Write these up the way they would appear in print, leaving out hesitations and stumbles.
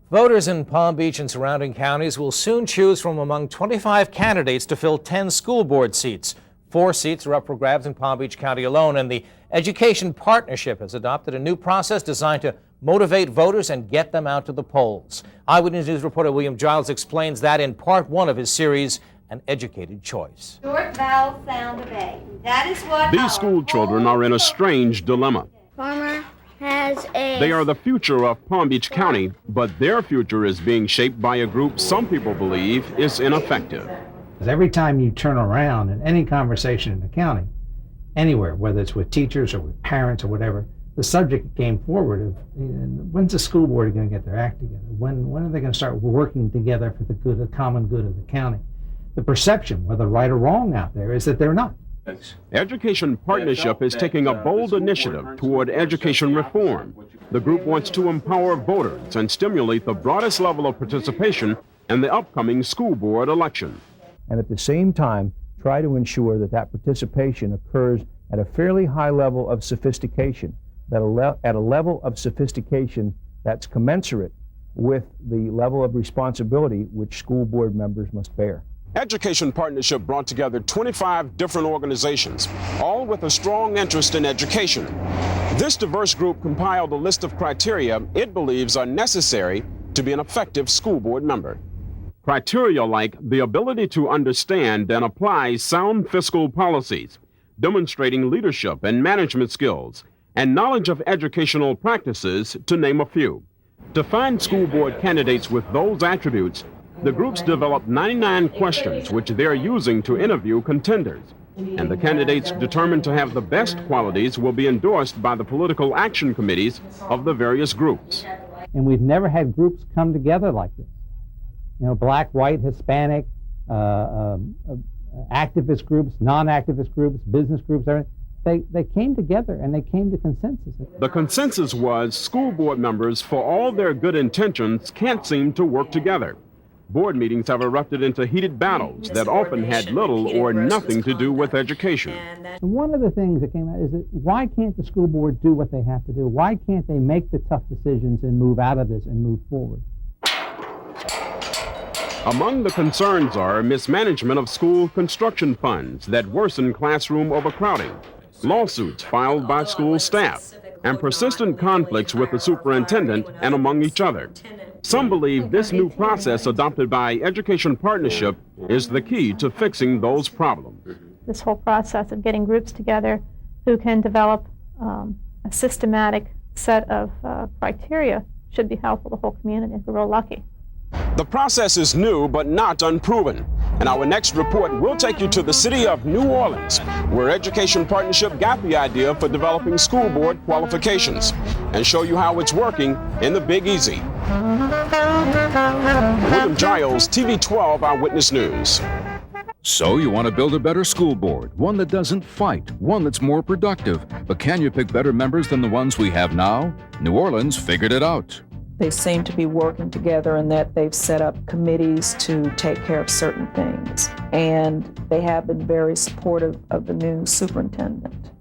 Voters in Palm Beach and surrounding counties will soon choose from among 25 candidates to fill 10 school board seats. 4 seats are up for grabs in Palm Beach County alone, and the Education Partnership has adopted a new process designed to motivate voters and get them out to the polls. Eyewitness News reporter William Jiles explains that in part 1 of his series, An Educated Choice. Short vowel sound of A. That is what these school children are in a strange dilemma. Farmer has a... They are the future of Palm Beach County, but their future is being shaped by a group some people believe is ineffective. Every time you turn around in any conversation in the county, anywhere, whether it's with teachers or with parents or whatever, the subject came forward of when's the school board going to get their act together? When are they going to start working together for the good, the common good of the county? The perception, whether right or wrong out there, is that they're not. Education Partnership is taking a bold initiative toward education reform. The group wants to empower voters and stimulate the broadest level of participation in the upcoming school board election. And at the same time, try to ensure that that participation occurs at a fairly high level of sophistication, at a level of sophistication that's commensurate with the level of responsibility which school board members must bear. Education Partnership brought together 25 different organizations, all with a strong interest in education. This diverse group compiled a list of criteria it believes are necessary to be an effective school board member. Criteria like the ability to understand and apply sound fiscal policies, demonstrating leadership and management skills, and knowledge of educational practices, to name a few. To find school board candidates with those attributes, the groups developed 99 questions which they're using to interview contenders. And the candidates determined to have the best qualities will be endorsed by the political action committees of the various groups. And we've never had groups come together like this. You know, black, white, Hispanic, activist groups, non-activist groups, business groups, everything. They came together and they came to consensus. The consensus was school board members, for all their good intentions, can't seem to work together. Board meetings have erupted into heated battles that often had little or nothing to do with education. And one of the things that came out is that why can't the school board do what they have to do? Why can't they make the tough decisions and move out of this and move forward? Among the concerns are mismanagement of school construction funds that worsen classroom overcrowding, lawsuits filed by school staff, and persistent conflicts with the superintendent and among each other. Some believe this new process adopted by Education Partnership is the key to fixing those problems. This whole process of getting groups together who can develop a systematic set of criteria should be helpful to the whole community. We're real lucky. The process is new but not unproven. In our next report, we'll take you to the city of New Orleans, where Education Partnership got the idea for developing school board qualifications, and show you how it's working in the Big Easy. William Jiles, TV 12 Eyewitness News. So you want to build a better school board, one that doesn't fight, one that's more productive. But can you pick better members than the ones we have now? New Orleans figured it out. They seem to be working together in that they've set up committees to take care of certain things. And they have been very supportive of the new superintendent.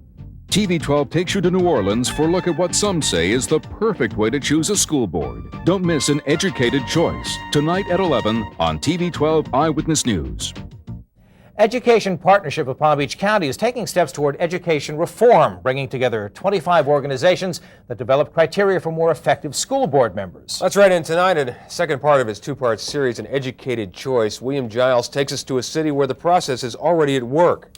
TV 12 takes you to New Orleans for a look at what some say is the perfect way to choose a school board. Don't miss An Educated Choice, tonight at 11 on TV 12 Eyewitness News. Education Partnership of Palm Beach County is taking steps toward education reform, bringing together 25 organizations that develop criteria for more effective school board members. That's right, and tonight, in the second part of his two-part series, An Educated Choice, William Jiles takes us to a city where the process is already at work.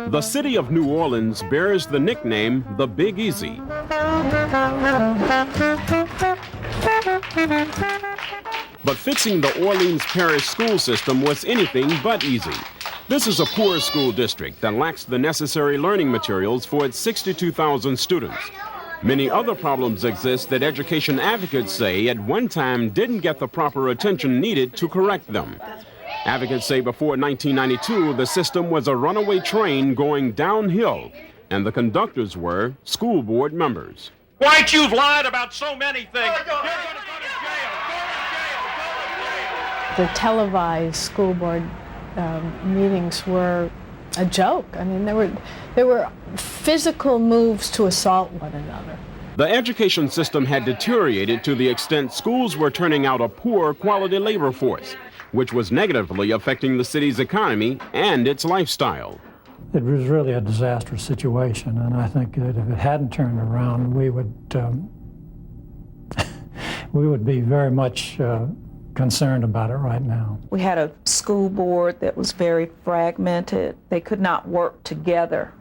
The city of New Orleans bears the nickname the Big Easy. But fixing the Orleans Parish school system was anything but easy. This is a poor school district that lacks the necessary learning materials for its 62,000 students. Many other problems exist that education advocates say at one time didn't get the proper attention needed to correct them. Advocates say before 1992, the system was a runaway train going downhill, and the conductors were school board members. White, you've lied about so many things. The televised school board meetings were a joke. I mean, there were physical moves to assault one another. The education system had deteriorated to the extent schools were turning out a poor quality labor force, which was negatively affecting the city's economy and its lifestyle. It was really a disastrous situation, and I think that if it hadn't turned around, we would be very much concerned about it right now. We had a school board that was very fragmented. They could not work together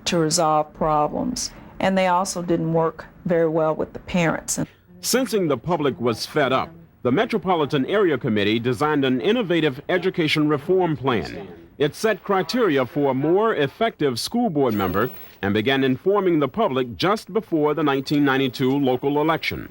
to resolve problems, and they also didn't work very well with the parents. Sensing the public was fed up, the Metropolitan Area Committee designed an innovative education reform plan. It set criteria for a more effective school board member and began informing the public just before the 1992 local election.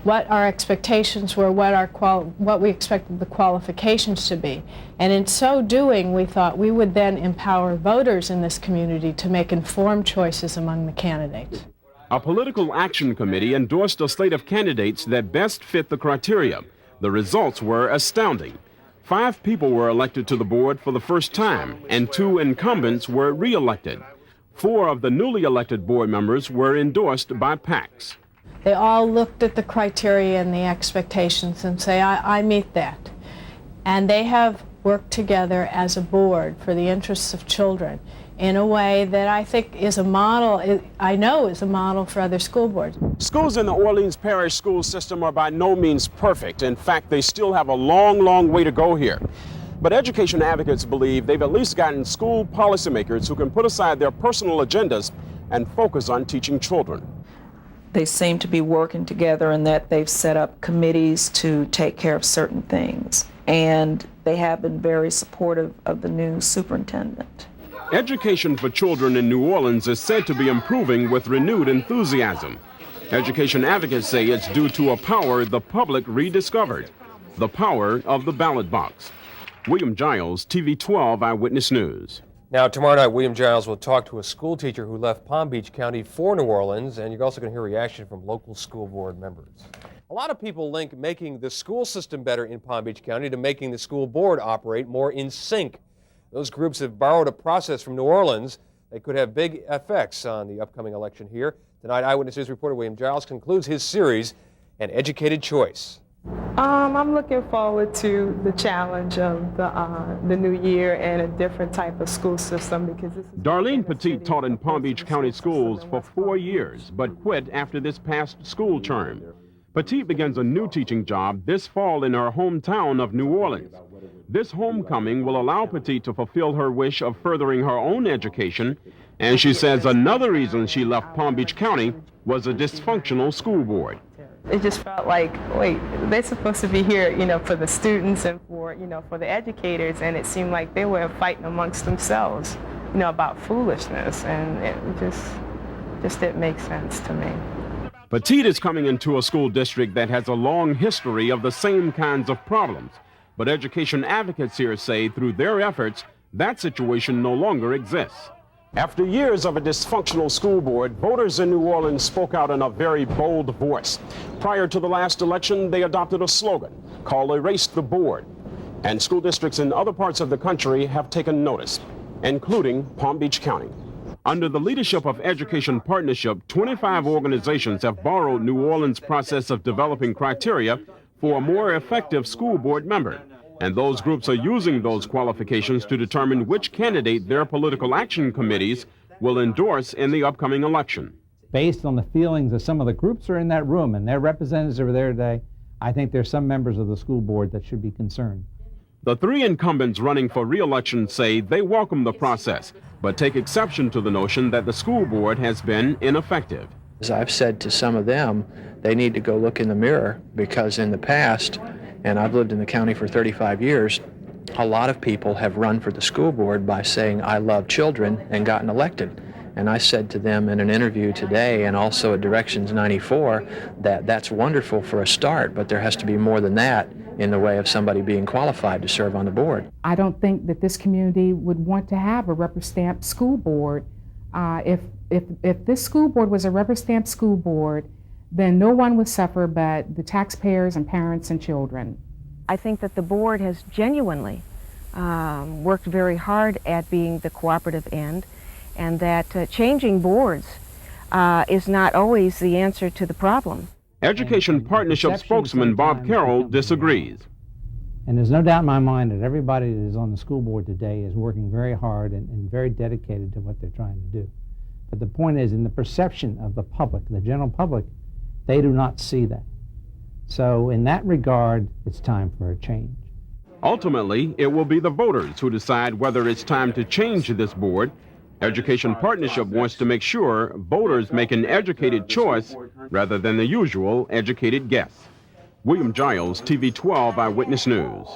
What our expectations were, what we expected the qualifications to be. And in so doing, we thought we would then empower voters in this community to make informed choices among the candidates. A political action committee endorsed a slate of candidates that best fit the criteria. The results were astounding. 5 people were elected to the board for the first time, and 2 incumbents were re-elected. 4 of the newly elected board members were endorsed by PACs. They all looked at the criteria and the expectations and say, I meet that. And they have worked together as a board for the interests of children in a way that I think is a model, I know is a model for other school boards. Schools in the Orleans Parish school system are by no means perfect. In fact, they still have a long, long way to go here. But education advocates believe they've at least gotten school policymakers who can put aside their personal agendas and focus on teaching children. They seem to be working together in that they've set up committees to take care of certain things, and they have been very supportive of the new superintendent. Education for children in New Orleans is said to be improving with renewed enthusiasm. Education advocates say it's due to a power the public rediscovered, the power of the ballot box. William Jiles, TV 12 Eyewitness News. Now, tomorrow night, William Jiles will talk to a school teacher who left Palm Beach County for New Orleans, and you're also going to hear reaction from local school board members. A lot of people link making the school system better in Palm Beach County to making the school board operate more in sync. Those groups have borrowed a process from New Orleans that could have big effects on the upcoming election here. Tonight, Eyewitness News reporter William Jiles concludes his series, An Educated Choice. I'm looking forward to the challenge of the new year and a different type of school system, because this is Darlene Petit taught in Palm Beach County schools for 4 years, but quit after this past school term. Petit begins a new teaching job this fall in her hometown of New Orleans. This homecoming will allow Petit to fulfill her wish of furthering her own education, and she says another reason she left Palm Beach County was a dysfunctional school board. It just felt like, wait, they're supposed to be here, for the students and for the educators, and it seemed like they were fighting amongst themselves, about foolishness, and it just didn't make sense to me. Petit is coming into a school district that has a long history of the same kinds of problems, but education advocates here say through their efforts, that situation no longer exists. After years of a dysfunctional school board, voters in New Orleans spoke out in a very bold voice. Prior to the last election, they adopted a slogan called Erase the Board. And school districts in other parts of the country have taken notice, including Palm Beach County. Under the leadership of Education Partnership, 25 organizations have borrowed New Orleans' process of developing criteria for a more effective school board member. And those groups are using those qualifications to determine which candidate their political action committees will endorse in the upcoming election. Based on the feelings of some of the groups who are in that room and their representatives are there today, I think there's some members of the school board that should be concerned. The 3 incumbents running for re-election say they welcome the process, but take exception to the notion that the school board has been ineffective. As I've said to some of them, they need to go look in the mirror, because in the past, and I've lived in the county for 35 years, a lot of people have run for the school board by saying, I love children, and gotten elected. And I said to them in an interview today, and also at Directions 94, that that's wonderful for a start, but there has to be more than that in the way of somebody being qualified to serve on the board. I don't think that this community would want to have a rubber-stamped school board. If this school board was a rubber-stamped school board, then no one would suffer but the taxpayers and parents and children. I think that the board has genuinely worked very hard at being the cooperative end, and that changing boards is not always the answer to the problem. Education Partnership spokesman Bob Carroll disagrees. And there's no doubt in my mind that everybody that is on the school board today is working very hard and very dedicated to what they're trying to do. But the point is, in the perception of the public, the general public, they do not see that. So in that regard, it's time for a change. Ultimately, it will be the voters who decide whether it's time to change this board. Education Partnership wants to make sure voters make an educated choice rather than the usual educated guess. William Jiles, TV 12 Eyewitness News.